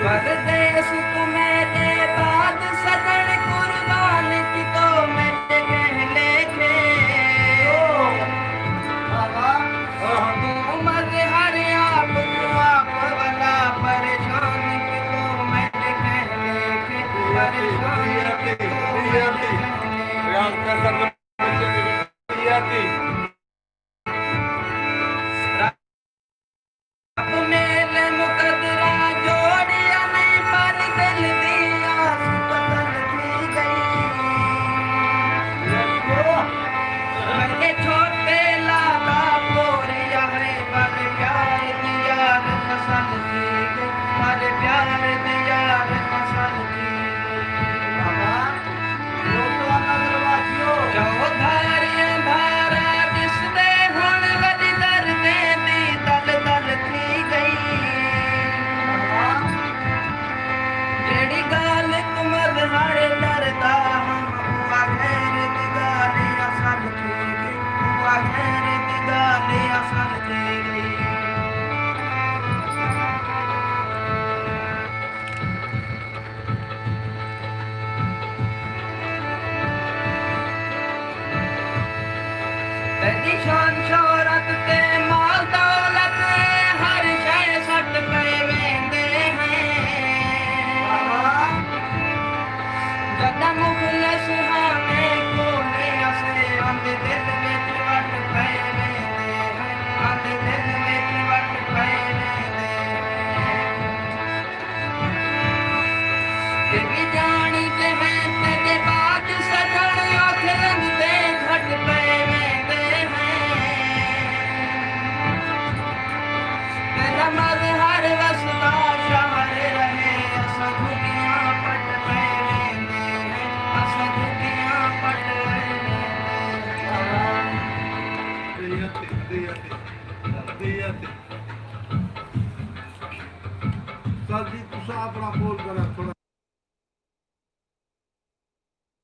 परदेश तुम्हें बाद सजन कुर्बान की तो मेरे कहले थे उमर हरिया बुआ वाला परेशान की तो मेरे कहले थे परेशान की तो शान शोहरत ते माल दौलत हर शय सट पे वेंदे हैं जदा मुखलस हमें कोने असे अंध दिल में वट पे वेंदे हैं अंध दिल में वट पे वेंदे हैं भी जानी ते हैं ते बात सजन आँख लंघते घट पे हर वसदा शहर रहे असुखियाँ पट पहने असुखियाँ पट सर जी तुसा अपना बोल कर थोड़ा